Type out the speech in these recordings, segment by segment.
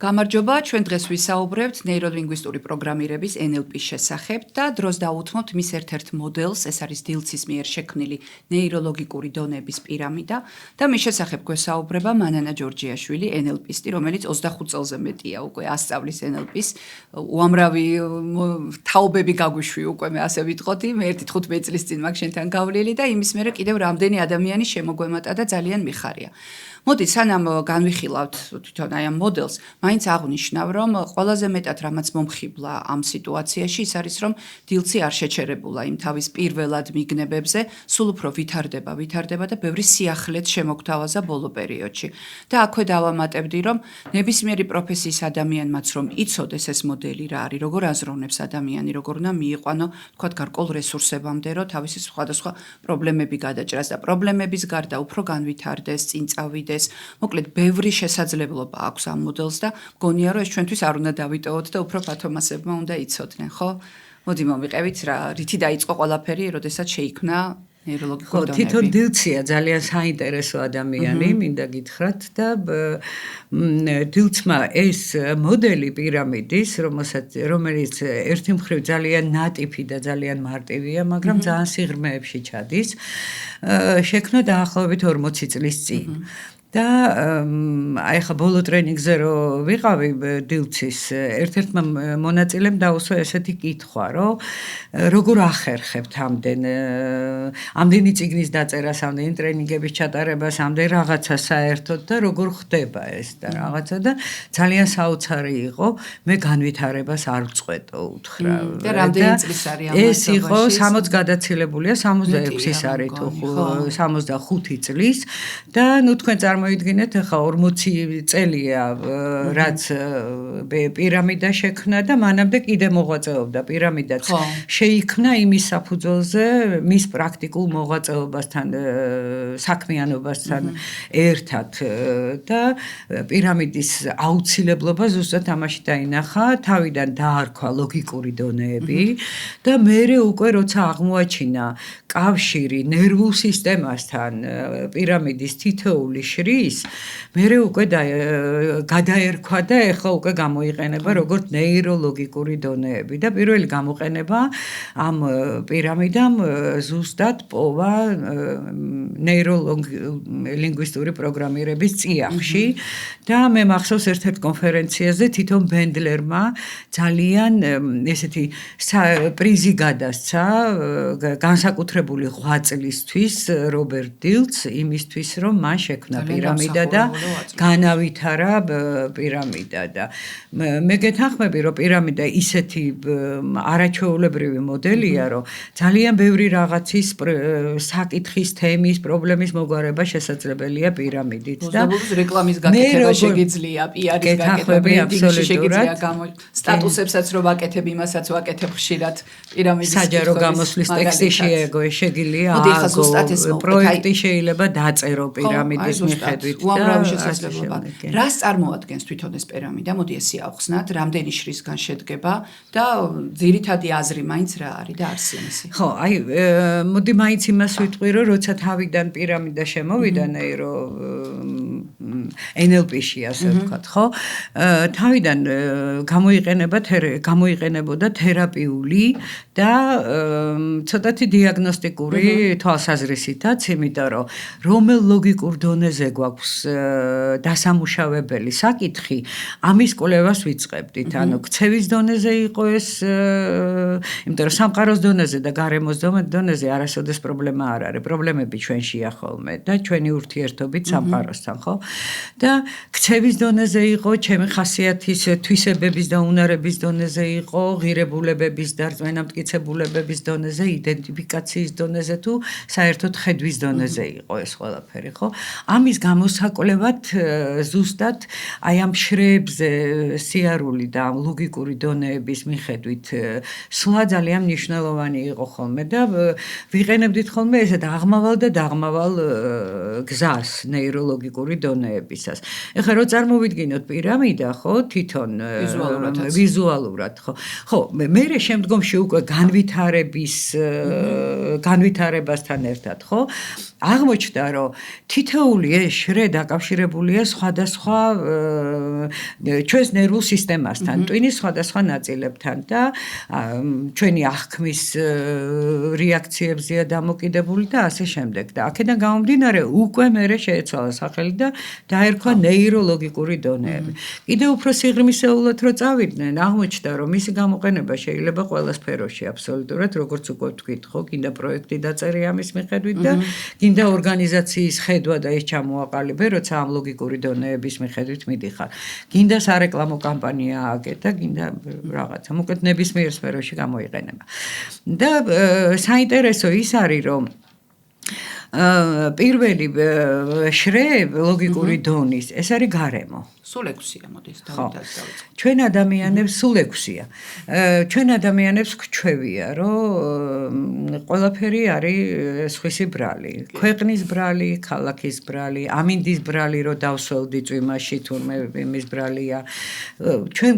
გამარჯობა, ჩვენ დღეს ვისაუბრებთ ნეიროლინგვისტური პროგრამირების NLP-ის შესახებ და დროს დავუთმობთ მის ერთ-ერთ მოდელს, ეს არის დილცის მიერ შექმნილი ნეიროლოგიკური დონეების პირამიდა და მის შესახებ გვესაუბრება მანანა ჯორჯიაშვილი, NLP-ისტი, რომელიც 25 წელზე მეტია უკვე ასწავლის NLP-ს. უამრავი თაობები გაგვიშვი უკვე მე ასე ვიტყოდი, მე 15 წლის წინ მაგ შენთან გავლილი და იმის მერე კიდევ რამდენი ადამიანი შემოგვემატა და ძალიან მიხარია. მოდი, სანამ განვიხილავთ თვითონ აი ამ მოდელს, მაინც აღვნიშნავ, რომ ყველაზე მეტად რამაც მომხიბლა ამ სიტუაციაში ის არის, რომ დილცი არ შეჩერებულა იმ თავის პირველად მიგნებებზე, სულ უფრო ვითარდება და ბევრი სიახლეც შემოგთავაზა ბოლო პერიოდში. და აქვე დავამატებდი, რომ ნებისმიერი პროფესიის ადამიანმაც რომ იცოდეს ეს მოდელი რა არის, როგორ აზროვნებს ადამიანი, როგორ უნდა მიიყვანო, თქვათ გარკვეულ რესურსებამდე, რომ თავისი სხვადასხვა პრობლემები გადაჭრას და პრობლემების გარდა უფრო განვითარდეს, წინ წავიდეს. მოკლედ, ბევრი შესაძლებლობა აქვს ამ მოდელს და მგონია, რომ ეს ჩვენთვის არ უნდა დავიტოვოთ და უფრო ფათომასებმა უნდა იცოდნენ, ხო? მოდი მომიყევით რა, რითი დაიწყო ყველაფერი, როდესაც შეიქმნა ნეიროლოგიკური დონეები. თვითონ დილცია ძალიან საინტერესო ადამიანი, მინდა გითხრათ და დილცმა ეს მოდელი პირამიდის, რომელიც ერთი მხრივ ძალიან ნატიფი და ძალიან მარტივია, მაგრამ ძალიან სიღრმეებში ჩადის, შექმნა დაახლოებით 40 წლის წინ. და აი ხა ბოლო ტრენინგზე რო ვიყავი დილცის ერთ-ერთმა მონაწილემ დაუსვა ესეთი კითხვა, რომ როგორ ახერხებთ ამდენი წიგნის დაწერას, ამდენი ტრენინგების ჩატარებას, ამდენ რაღაცა საერთოდ და როგორ ხდება ეს და რაღაცა და ძალიან საოცარი იყო, მე განვითარებას არ ვწყვეტო უთხრა. და რამდენი წლის არის ამ ეს იყო 60 გადაცილებულია, 66-ის არის თუ 65 წლის და ნუ თქვენ მოიდგინეთ, ახლა 40 წელია რაც პირამიდა შექმნა და მანამდე კიდე მოღვაწეობდა პირამიდაც შეიქმნა იმის საფუძველზე მის პრაქტიკულ მოღვაწეობასთან საქმიანობასთან ერთად და პირამიდის აუცილებლობა ზუსტად ამაში დაინახა, თავიდან დაარქვა ლოგიკური დონეები და მერე უკვე როცა აღმოაჩინა კავშირი ნერვულ სისტემასთან პირამიდის თითოეული შრის მერე უკვე გადაერქვა და ეხლა უკვე გამოიყენება როგორც ნეიროლოგიკური დონეები და პირველი გამოყენება ამ პირამიდამ ზუსტად პოვა ნეიროლინგვისტური პროგრამირების წიაღში და მე მახსოვს ერთ-ერთ კონფერენციაზე თვითონ ბენდლერმა ძალიან ესეთი პრიზი გადასცა განსაკუთრებული ღვაწლისთვის რობერტ დილს იმისთვის რომ მან შექმნა პირამიდა და განავითარა პირამიდა და მე გეთანხმები რომ პირამიდა ისეთი არაჩვეულებრივი მოდელია რომ ძალიან ბევრი რაღაცის საკითხის თემის პრობლემის მოგვარება შესაძლებელია პირამიდით და რეკლამის გაკეთება შეგიძლია PR-ის გაკეთება ბრენდინგში შეგიძლია სტატუსებსაც რომ ვაკეთებ იმასაც ვაკეთებ ხშირად პირამიდის საჯარო გამოსვლის ტექსტი შეგიძლია პროექტი შეიძლება დაწერო პირამიდის მიხედვით უამრავი შესაძლებლობა. რას წარმოადგენს თვითონ ეს პირამიდა? მოდი ესე ავხსნათ, რამდენი შრისგან შედგება და ძირითადი აზრი მაინც რა არის და არსიმისი. ხო, აი მოდი მაინც იმას ვიტყვი, რომ როცა თავიდან პირამიდა შემოვიდა NLP-ში ასე ვთქვათ, ხო? თავიდან გამოიყენებოდა თერაპიული და ცოტათი დიაგნოსტიკური თვალსაზრისითაც, იმიტომ რომ რომელ ლოგიკურ დონეზე გვაქვს დასამუშავებელი საკითხი, ამის კვლევას ვიწყებდით. ანუ ქცევის დონეზე იყო ეს, იმიტომ რომ სამყაროს დონეზე და გარემოს დონეზე არასოდეს პრობლემა არ არის. პრობლემები ჩვენშია ხოლმე და ჩვენი ურთიერთობით სამყაროსთან, ხო? და ქცევის დონეზე იყო, ჩემი ხასიათის თვისებების და უნარების დონეზე იყო, ღირებულებების და რწმენამტკიცებულებების დონეზე, იდენტიფიკაციის დონეზე თუ საერთოდ ხედვის დონეზე იყო ეს ყველაფერი, ხო? ამის გამოსაკვლევად ზუსტად აი ამ შრეებზე სიარული და ამ ლოგიკური დონეების მიხედვით სვლა ძალიან მნიშვნელოვანი იყო ხოლმე და ვიყენებდით ხოლმე ესეთ აღმავალ და დაღმავალ გზას ნეიროლოგიკური დონეების განვითარებისას. ეხლა რო წარმოვიდგინოთ პირამიდა, ხო, თვითონ ვიზუალურად, ხო, მე შემდგომში უკვე განვითარებასთან ერთად, ხო, აღმოჩნდა, რომ თითოეული ეს შრე დაკავშირებულია სხვადასხვა ჩვენს ნერვულ სისტემასთან, ტვინის სხვადასხვა ნაწილებთან და ჩვენი აღქმის რეაქციებზეა დამოკიდებული და ასე შემდეგ. და აქედან გამომდინარე, უკვე მერე შეეცვალა სახელი და დაერქვა ნეიროლოგიკური დონეები. კიდევ უფრო სიღრმისეულად რო წავიდნენ, აღმოჩნდა, რომ მისი გამოყენება შეიძლება ყველა სფეროში აბსოლუტურად, როგორც უკვე ვთქვით, ხო, კიდე პროექტი დაწერია ამის მიხედვით და კიდე ორგანიზაციის ხედვა და ეს ჩამოაყალიბე, როცა ამ ლოგიკური დონეების მიხედვით მიდიხარ. კიდე სარეკლამო კამპანია აკეთა, კიდე რაღაცა, მოკლედ ნებისმიერ სფეროში გამოიყენება. და საინტერესო ის არის, რომ პირველი შრე ლოგიკური დონის, ეს არის გარემო. სულ 6-ია, მოდის დავიწყოთ. ჩვენ ადამიანებს სულ 6-ია. ჩვენ ადამიანებს გვჩვევია, რომ ყველაფერი არის სხვისი ბრალი. ქვეყნის ბრალი, ქალაქის ბრალი, ამინდის ბრალი, რომ დავსველდი წვიმაში, თურმე იმის ბრალია. ჩვენ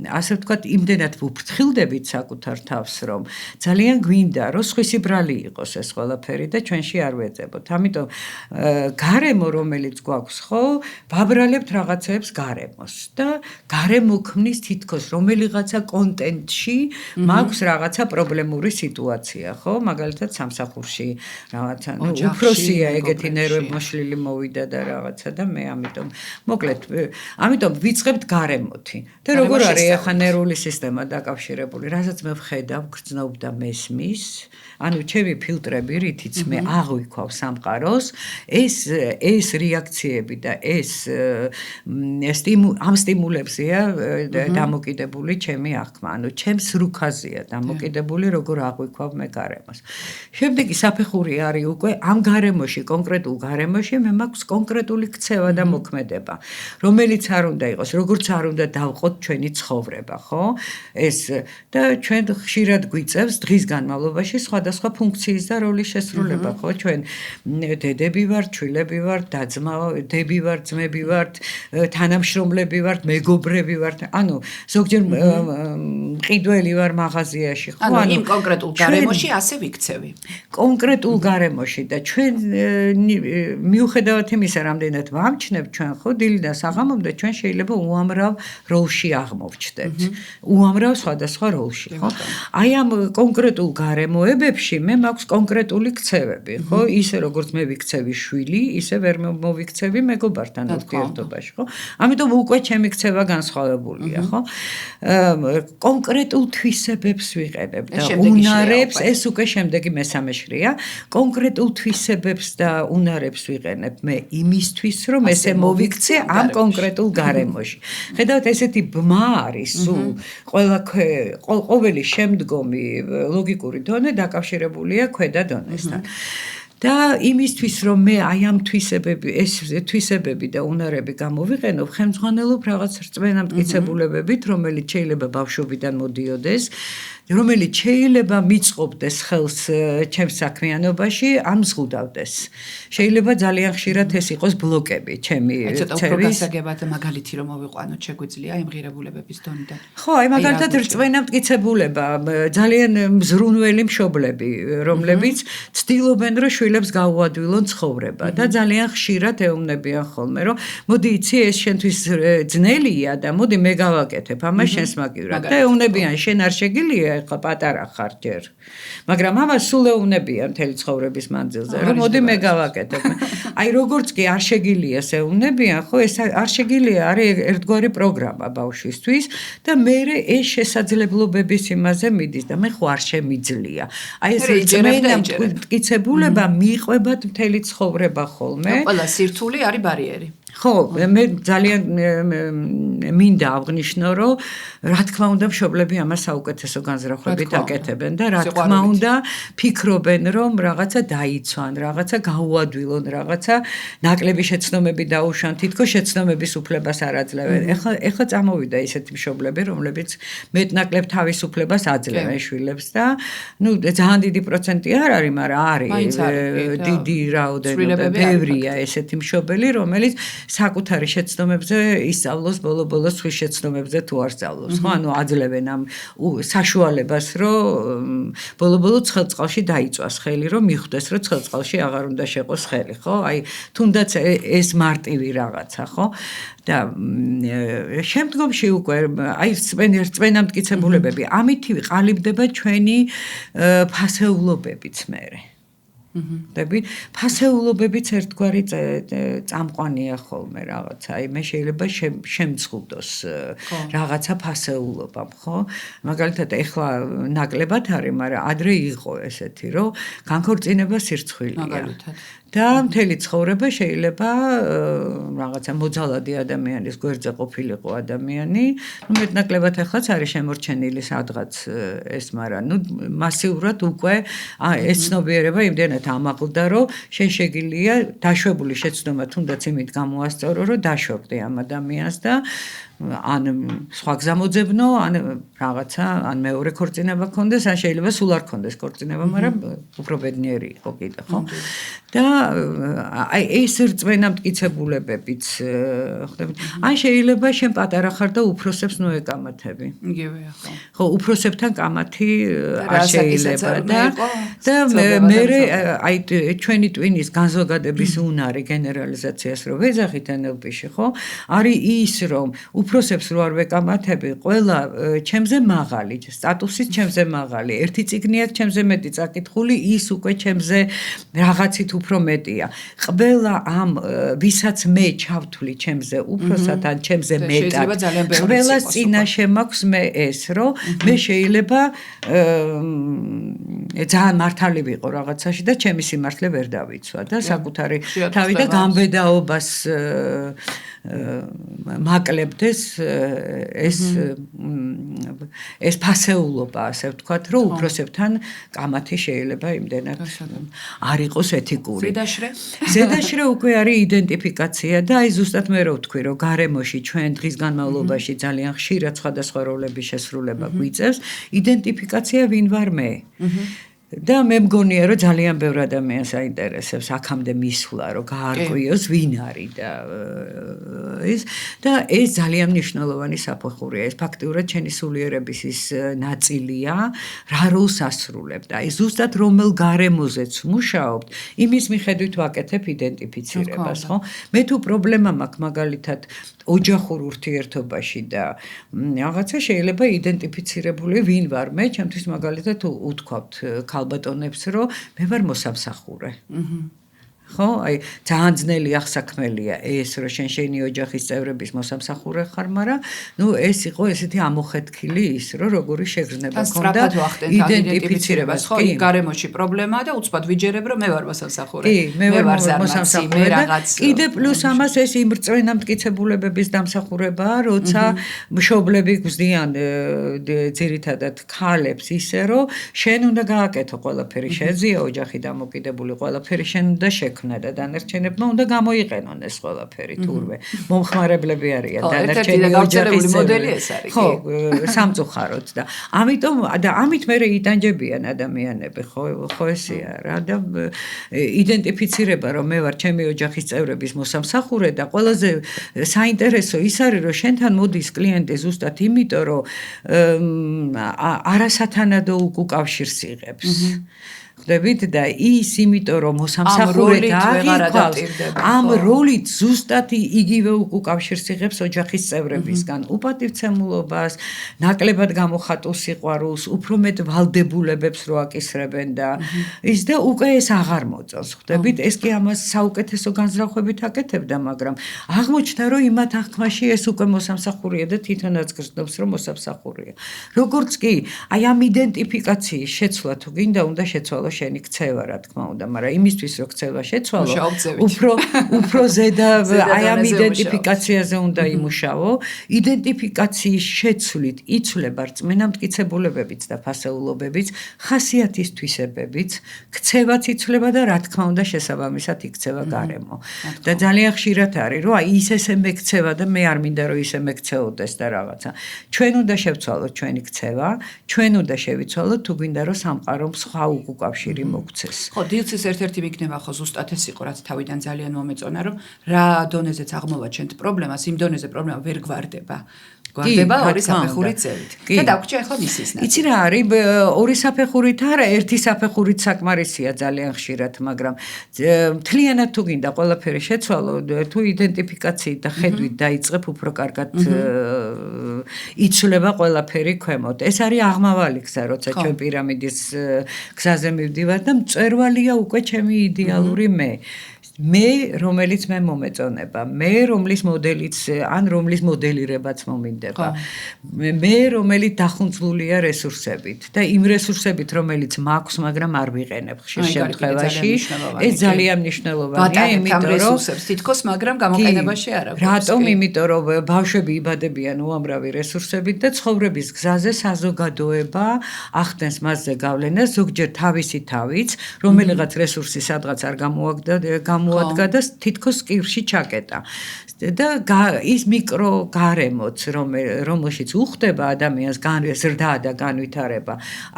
ასე ვთქვათ, იმდენად ვუფრთხილდებით საკუთარ თავს, რომ ძალიან გვინდა, რომ სხვისი ბრალი იყოს ეს ყველაფერი და ჩვენში არ ვეძებოთ. ამიტომ გარემო, რომელიც გვაქვს, ხო, ვაბრალებთ რაღაცებს გარემოს და გარემო ქმნის თითქოს რომელიღაცა კონტენტში მაქვს რაღაცა პრობლემური სიტუაცია, ხო? მაგალითად სამსახურში რაღაცა, უფროსია ეგეთი ნერვებმოშლილი მოვიდა და რაღაცა და მე ამიტომ მოკლედ, ამიტომ ვიწყებთ გარემოთი. და როგორ არის ახლა ნერვული სისტემა დაკავშირებული, რასაც მე ვხედავ, გრძნობ და მესმის, ანუ ჩემი ფილტრები, რითიც მე აღვიქვავ სამყაროს, ეს რეაქციები და ამ სტიმულებზეა დამოკიდებული ჩემი აღქმა, ანუ ჩემს რუქაზეა დამოკიდებული, როგორ აღვიქვავ მე გარემოს. შემდეგი საფეხური არის უკვე ამ გარემოში, კონკრეტულ გარემოში მე მაქვს კონკრეტული ქცევა და მოქმედება, რომელიც არ უნდა იყოს, როგორც არ უნდა დავყოთ ჩვენი ცხოვრება, ხო? ეს და ჩვენ ხშირად გვიწევს დღის განმავლობაში სხვადასხვა ფუნქციის და როლის შესრულება, ხო? ჩვენ დედები ვართ, შვილები ვართ, დები ვართ, ძმები ვართ, თანამშრომლები ვართ, მეგობრები ვართ. ანუ ზოგჯერ მყიდველი ვარ მაღაზიაში, ხო? ანუ იმ კონკრეტულ გარემოში ასე ვიქცევი. კონკრეტულ გარემოში და ჩვენ მიუხედავად იმისა, რამდენად ვამჩნევ ჩვენ, ხო, დილიდან საღამომდე ჩვენ შეიძლება უამრავ როლში აღმოვჩნდეთ. უამრავ სხვადასხვა როლში, ხო? აი ამ კონკრეტულ გარემოებებში მე მაქვს კონკრეტული ქცევები, ხო? ისე როგორც მე ვიქცევი შვილი, ისე ვერ მოვიქცევი მეგობართან ურთიერთობაში, ხო? ამიტომ უკვე ჩემი ქცევა განსხვავებულია, ხო? კონკრეტულ თვისებებს ვიყენებ და უნარებს, ეს უკვე შემდეგი მესამე შრია, კონკრეტულ თვისებებს და უნარებს ვიყენებ მე იმისთვის, რომ ესე მოვიქცე ამ კონკრეტულ გარემოში. ხედავთ, ესეთი ბმა არის სულ ყოველი შემდგომი ლოგიკური დონე დაკავშირებულია ქვედა დონესთან. და იმისთვის, რომ მე აი ამ თვისებები და უნარები გამოვიყენო, ხელმძღვანელობ რაღაც რწმენა მტკიცებულებებით, რომელიც შეიძლება ბავშვობიდან მოდიოდეს, რომელიც შეიძლება მიწყობდეს ხელს ჩემს საქმიანობაში, ამზღუდავდეს. შეიძლება ძალიან ხშირად ეს იყოს ბლოკები ჩემი ცევის. ცოტა უფრო გასაგებად მაგალითი რომ მოვიყვანოთ, შეგვიძლია იმ ღირებულებების დონიდან. ხო, აი მაგალითად რწმენა მტკიცებულება, ძალიან მზრუნველი მშობლები, რომლებიც ცდილობენ, რომ შვილებს გაუადვილონ ცხოვრება და ძალიან ხშირად ეუბნებიან ხოლმე, რომ მოდი იცი ეს შენთვის ძნელია და მოდი მე გავაკეთებ ამას შენს მაგივრად და ეუბნებიან შენ არ შეგიძლია ეხლა პატარა ხარ ჯერ. მაგრამ ამას სულ ეუბნებიან მთელი ცხოვრების მანძილზე, რომ მოდი მე გავაკეთებ. აი როგორც კი არ შეგიძლია ეუბნებიან, ხო, ეს არ შეგიძლია არის ერთგვარი პროგრამა ბავშვისთვის და მე ეს შესაძლებლობების იმაზე მიდის და მე ხო არ შემიძლია. აი ეს რწმენა მტკიცებულება მიყვებათ მთელი ცხოვრება ხოლმე. ყველა სირთული არის ბარიერი. ხო, მე ძალიან მინდა აღნიშნო, რომ რა თქმა უნდა მშობლები ამას საუკეთესო განზრახვებით აკეთებენ და რა თქმა უნდა ფიქრობენ, რომ რაღაცა დაიცვან, რაღაცა გაუადვილონ, რაღაცა ნაკლები შეცდომები დაუშვან, თითქოს შეცდომების უფლებას არ აძლევენ. ეხლა წამოვიდა ისეთი მშობლები, რომლებიც მეტნაკლებ თავისუფლებას აძლევენ შვილებს და ძალიან დიდი პროცენტი არ არის, მაგრამ არის დიდი რაოდენობა, ბევრია ესეთი მშობელი, რომელიც საკუთარი შეცდომებზე ისწავლოს ბოლო-ბოლოს სხვის შეცდომებზე თუ არ სწავლობს, ხო? ანუ აძლევენ ამ საშუალებას, რომ ბოლო-ბოლო ცხელწყალში დაიწვას ხელი, რომ მიხვდეს, რომ ცხელწყალში აღარ უნდა შეყოს ხელი, ხო? აი, თუნდაც ეს მარტივი რაღაცა, ხო? და შემდგომში უკვე აი რწმენამტკიცებულებები, ამით ყალიბდება ჩვენი ფასეულობებიც მერე. ფასეულობებიც ერთგვარი წამყვანია ხოლმე რაღაცა. აი მე შეიძლება შემწყუდოს რაღაცა ფასეულობამ, ხო? მაგალითად ეხლა ნაკლებად არის, მაგრამ ადრე იყო ესეთი, რომ განქორწინება სირცხვილია. მაგალითად. და მთელი ცხოვრება შეიძლება რაღაცა მოძალადი ადამიანის გვერდზე ყოფილიყო ადამიანი, მეტნაკლებად ახლაც არის შემორჩენილი სადღაც ეს, მაგრამ მასიურად უკვე ეს ცნობიერება იმდენად ამაყლდა, რომ შენ შეგიძლია დაშვებული შეცდომა თუნდაც იმით გამოასწორო, რომ დაშვებდი ამ ადამიანს და ან სხვა გზამოძებნო, ან რაღაცა, ან მეორე ქორწინება ქონდეს, ან შეიძლება სულ არ ქონდეს ქორწინება, მაგრამ უფრო ბედნიერი იყო კიდე, ხო? და აი ეს რწმენამტკიცებულებებიც ხდება. ან შეიძლება შენ პატარა ხარ და უფროსებს ნოეკამათები. იგივეა, ხო. ხო, უფროსებთან კამათი არ შეიძლება და მე აი ჩვენი ტვინის განზოგადების უნარი გენერალიზაციას რო ვეძახით NLP-ში, ხო? არის ის, რომ უფროსებს რო არ ვეკამათები, ყველა ჩემზე მაღალი, სტატუსით ჩემზე მაღალი, ერთი წიგნია ჩემზე მეტი წაკითხული, ის უკვე ჩემზე რაღაცით უფრო მეტია. ყველა ამ ვისაც მე ჩავთვლი ჩემზე უფროსად ან ჩემზე მეტად, ყველა წინაშე მაქვს მე ეს, რომ მე შეიძლება ძალიან მართალი ვიყო რაღაცაში და ჩემი სიმართლე ვერ დავიცვა და საკუთარი თავი და გამბედაობას მაკლებდეს ეს ფასეულობა, ასე ვთქვათ, რომ უფროსებთან კამათი შეიძლება იმდენად არ იყოს ეთიკური. ზედაშრე უკვე არის იდენტიფიკაცია და აი ზუსტად მე რო ვთქვი, რომ გარემოში ჩვენ დღის განმავლობაში ძალიან ხშირად სხვადასხვა როლების შესრულება გვიწევს, იდენტიფიკაცია ვინ ვარ მე. და მე მგონია, რომ ძალიან ბევრ ადამიანს აინტერესებს აქამდე მისვლა, რომ გაარკვიოს ვინ არის და ეს ძალიან მნიშვნელოვანი საფეხურია. ეს ფაქტიურად ჩვენი სულიერების ის ნაწილია, რა როლს ასრულებთ. აი ზუსტად რომელ გარემოზეც მუშაობთ, იმის მიხედვით ვაკეთებ იდენტიფიცირებას, ხო? მე თუ პრობლემა მაქვს მაგალითად ოჯახურ ურთიერთობაში და რაღაცა შეიძლება იდენტიფიცირებული ვინ ვარ მე, ჩემთვის მაგალითად უთქვათ ქალბატონებს, რომ მე ვარ მოსამსახურე. ხო, აი ძალიან ძნელი აღსაქმელია ეს, რომ შენი ოჯახის წევრების მოსამსახურე ხარ, მაგრამ ეს იყო ესეთი ამოხეთქილი ის, რომ როგორი შეგრძნება ქონდა იდენტიფიცირებას, ხო, გარემოში პრობლემაა და უცბად ვიჯერებ, რომ მე ვარ მოსამსახურე. კი, მე ვარ მოსამსახურე და კიდე პლუს ამას ეს იმ რწმენამტკიცებულებების დამსახურებაა, როცა მშობლები გვზდიან ძირითადად ქალებს ისე, რომ შენ უნდა გააკეთო ყველაფერი, შეძია ოჯახი დამოკიდებული, ყველაფერი შენ უნდა შექმნა და დანარჩენებმა უნდა გამოიყენონ ეს ყველაფერი თურმე. მომხმარებლები არიან დანარჩენი ოჯახის მოდელი ეს არის. ხო, სამწუხაროდ და ამიტომ და ამით მე იტანჯებიან ადამიანები, ხო ესეა რა და იდენტიფიცირება რომ მე ვარ ჩემი ოჯახის წევრების მოსამსახურე და ყველაზე საინტერესო ის არის რომ შენთან მოდის კლიენტი ზუსტად იმიტომ რომ არასათანადო უკავშირს იღებს. ხდებით და ის იმიტომ რომ მოსამსახურე დააღიქვავს ამ როლით ზუსტად იგივე უკავშირს იღებს ოჯახის წევრებისგან უპატივცემულობას, ნაკლებად გამოხატულ სიყვარულს, უფრო მეტ ვალდებულებებს რო აკისრებენ და ის და უკვე ეს აღარ მოწონს. ხდებით ეს კი ამას საუკეთესო განზრახვებით აკეთებდა, მაგრამ აღმოჩნდა რომ იმათ აღქმაში ეს უკვე მოსამსახურეა და თვითონაც გრძნობს რომ მოსამსახურეა. როგორც კი აი ამ იდენტიფიკაციის შეცვლა თუ გინდა უნდა შეცვალოს შეცვალო შენი ქცევა, რა თქმა უნდა, მაგრამ იმისთვის რომ ქცევა შეცვალო, მუშაობ უფრო ზედა აი ამ იდენტიფიკაციაზე უნდა იმუშაო. იდენტიფიკაციის შეცვლით იცვლება რწმენამტკიცებულებებიც და ფასეულობებიც, ხასიათის თვისებებიც, ქცევაც იცვლება და რა თქმა უნდა შესაბამისად იქცევა გარემო. და ძალიან ხშირად არის, რომ აი ის ესე მეკცევა და მე არ მინდა რომ ისე მეკცეოდეს და რაღაცა. ჩვენ უნდა შევცვალოთ ჩვენი ქცევა, ჩვენ უნდა შევიცვალოთ თუ გვინდა რომ სამყარომ სხვა უკავშირი მოგვცეს. ხო, დილცის ერთ-ერთი მიგნება ხო ზუსტად ეს იყო, რაც თავიდან ძალიან მომეწონა, რომ რა დონეზეც აღმოვაჩენთ პრობლემას, იმ დონეზე პრობლემა ვერ გვარდება. გვარდება ორი საფეხურით ზევით. და დაგვრჩა ახლა მისის ნაწილი. იცი რა არის, ორი საფეხურით არა, ერთი საფეხურით საკმარისია ძალიან ხშირად, მაგრამ მთლიანად თუ გინდა ყველაფერი შეცვალო, თუ იდენტიფიკაციით და ხედვით დაიწყებ, უფრო კარგად იცვლება ყველაფერი ქვემოთ. ეს არის აღმავალი გზა, როცა ჩვენ პირამიდის გზაზე მივდივართ და მწვერვალია უკვე ჩემი იდეალური მე, რომელიც მე მომეწონება, მე, რომლის მოდელიც, ან რომლის მოდელირებაც მომინდება. მე, რომელიც დახუნძლულია რესურსებით და იმ რესურსებით, რომელიც მაქვს, მაგრამ არ ვიყენებ ხშირ შემთხვევაში. ეს ძალიან მნიშვნელოვანია, იმიტომ რომ რესურსებს თითქოს, მაგრამ გამოყენებაში არ აქვს. რატომ? იმიტომ რომ ბავშვები იბადებიან უამრავი რესურსებით და ცხოვრების გზაზე საზოგადოება ახდენს მასზე გავლენას, ზოგჯერ თავისი თავიც, რომელიღაც რესურსი სადღაც არ გამოადგა და თითქოს კირში ჩაკეტა. და ის მიკრო გარემოც, რომელშიც უხდება ადამიანს ზრდა და განვითარება,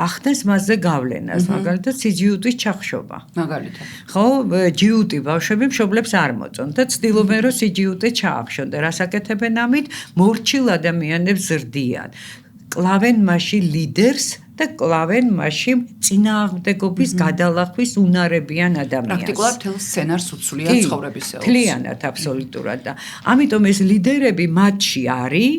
ახდენს მასზე გავლენას, მაგალითად სიჯიუტის ჩახშობა. მაგალითად. ხო, ჯიუტი ბავშვები მშობლებს არ მოწონთ და ცდილობენ რომ სიჯიუტე ჩაახშონ და რას აკეთებენ ამით? მორჩილ ადამიანებს ზრდიან. კლავენ მასში ლიდერს და კლავენ მასში წინააღმდეგობის გადალახვის უნარებიან ადამიანს. პრაქტიკულად მთელ სცენარს უცვლიან ცხოვრებისეულს. მთლიანად, აბსოლუტურად და ამიტომ ეს ლიდერები მათში არის,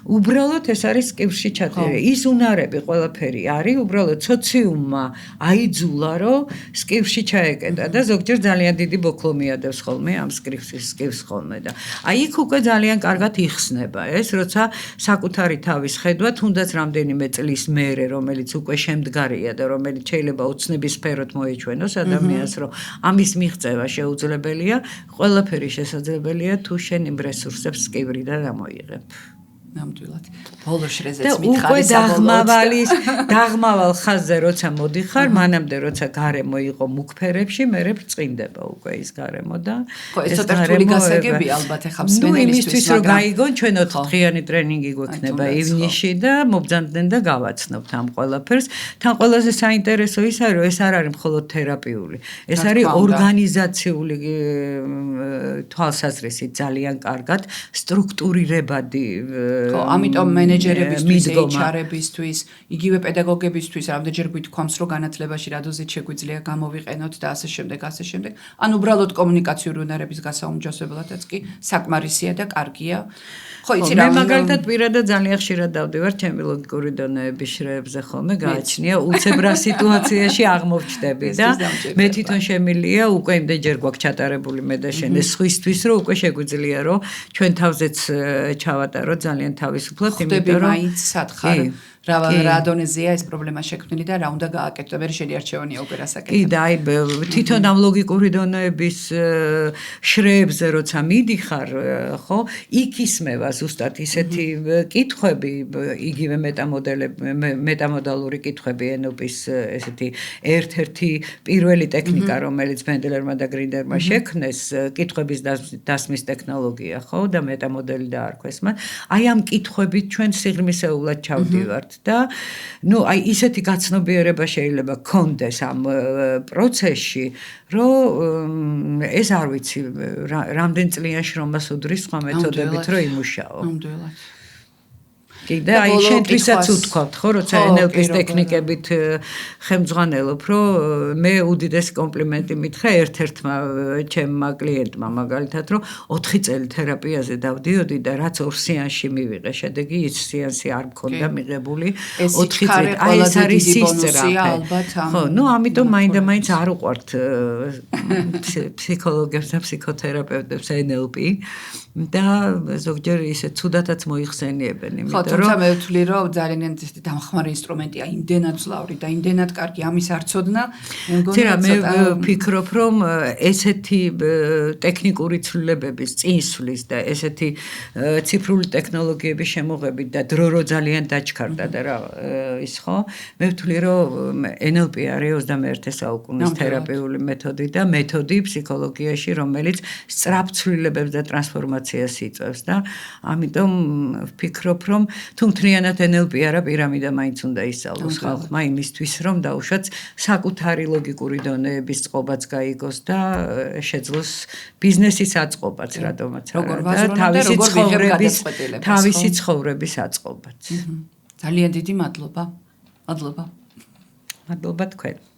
უბრალოდ ეს არის კივში ჩადენილი. ის უნარები ყველაფერი არის, უბრალოდ სოციუმმა აიძულა, რომ სკივში ჩაეკეტა და ზოგჯერ ძალიან დიდი ბოქლო მიადევს ხოლმე ამ სკივს ხოლმე და აი იქ უკვე ძალიან კარგად იხსნება ეს, როცა საკუთარი თავის ხედვა, თუნდაც რამდენიმე წლის მერე, რომელიც უკვე შემდგარია და რომელიც შეიძლება ოცნების სფეროთ მოეჩვენოს ადამიანს, რომ ამის მიღწევა შეუძლებელია, ყველაფერი შესაძლებელია თუ შენ იმ რესურსებს სკივრიდან ამოიღებ. ნამდვილად. ბოლო შრეზეც და უკვე დაღმავალ ხაზზე როცა მოდიხარ, მანამდე როცა გარემო იყო მუქფერებში, მერე ბრწყინდება უკვე ის გარემო და ხო, ეს ცოტა რთული გასაგებია ალბათ ახლა მსმენელისთვის, იმისთვის რომ გაიგონ, ჩვენ 4 დღიანი ტრენინგი გვექნება ივნისში და მობრძანდნენ და გავაცნობთ ამ ყველაფერს. თან ყველაზე საინტერესო ის არის, რომ ეს არ არის მხოლოდ თერაპიული. ეს არის ორგანიზაციული თვალსაზრისით ძალიან კარგად სტრუქტურირებადი ხო, ამიტომ მენეჯერებისთვის, HR-ებისთვის, იგივე პედაგოგებისთვის რამდენჯერ გვითქვამს, რომ განათლებაში რა დოზით შეგვიძლია გამოვიყენოთ და ასე შემდეგ. ან უბრალოდ კომუნიკაციური უნარების გასაუმჯობესებლადაც კი საკმარისია და კარგია. ხო, იცი რა, მე მაგალითად პირადად ძალიან ხშირად დავდივარ ჩემი ლოგიკური დონეების შრეებზე ხოლმე გააჩნია უცებ რა სიტუაციაში აღმოჩნდები და მე თვითონ შემილია უკვე იმდენჯერ გვაქვს ჩატარებული მე და შენ ეს სხვისთვის რომ უკვე შეგვიძლია რომ ჩვენ თავზეც ჩავატარო ძალიან თავისუფლად, იმიტომ რომ მაინც სათხარ რა დონეზეა ეს პრობლემა შექმნილი და რა უნდა გააკეთო და მე შეიარჩევანია უკვე რასაკეთებ. კი და აი თვითონ ამ ლოგიკური დონეების შრეებზე როცა მიდიხარ, ხო, იქ ისმევა ზუსტად ისეთი კითხვები, იგივე მეტამოდალური კითხვები NLP-ის ესეთი ერთ-ერთი პირველი ტექნიკა, რომელიც მენდელერმა და გრინდერმა შექმნეს, კითხვების დასმის ტექნოლოგია, ხო, და მეტამოდელი დაარქვეს მან. აი ამ კითხვებით ჩვენ სიღრმისეულად ჩავდივართ. და აი ისეთი გაცნობიერება შეიძლება გქონდეს ამ პროცესში, რომ ეს არ ვიცი, რამდენ წლიანში რომ მას უდრის სხვა მეთოდებით რომ იმუშაო. ნამდვილად. და აი შენთვისაც უთქვათ, ხო, როცა NLP-ის ტექნიკებით ხელმძღვანელობ, რომ მე უდიდესი კომპლიმენტი მითხრა ერთ-ერთმა ჩემმა კლიენტმა, მაგალითად, რომ 4 წელი თერაპიაზე დავდიოდი და რაც 2 სეანსში მივიღე შედეგი, ის სეანსი არ მქონდა მიღებული 4 წელი. აი ეს არის სისწრაფე. ხო, ამიტომ მაინდა-მაინც არ უყვართ ფსიქოლოგებს და ფსიქოთერაპევტებს NLP და ზოგჯერ ისე ცუდათაც მოიხსენიებენ, იმიტომ თუმცა მე ვთვლი, რომ ძალიან ესეთი დამხმარე ინსტრუმენტია, იმდენად ძლავრი და იმდენად კარგი ამის არცოდნა, მე მგონია მე ვფიქრობ, რომ ესეთი ტექნიკური ცვლილებების წინსვლის და ესეთი ციფრული ტექნოლოგიების შემოღებით და დრო რო ძალიან დაჩქარდა და რა ის ხო, მე ვთვლი, რომ NLP არის 21 საუკუნის თერაპიული მეთოდი და მეთოდი ფსიქოლოგიაში, რომელიც სწრაფ ცვლილებებს და ტრანსფორმაციას იწვევს და ამიტომ ვფიქრობ, რომ თუ მთლიანად NLP არა, პირამიდა მაინც უნდა ისწავლოს ხალხმა იმისთვის, რომ დაუშვათ საკუთარი ლოგიკური დონეების წყობაც გაიგოს და შეძლოს ბიზნესის აწყობაც, რატომაც არა და თავისი ცხოვრების აწყობაც. ძალიან დიდი მადლობა. მადლობა თქვენ.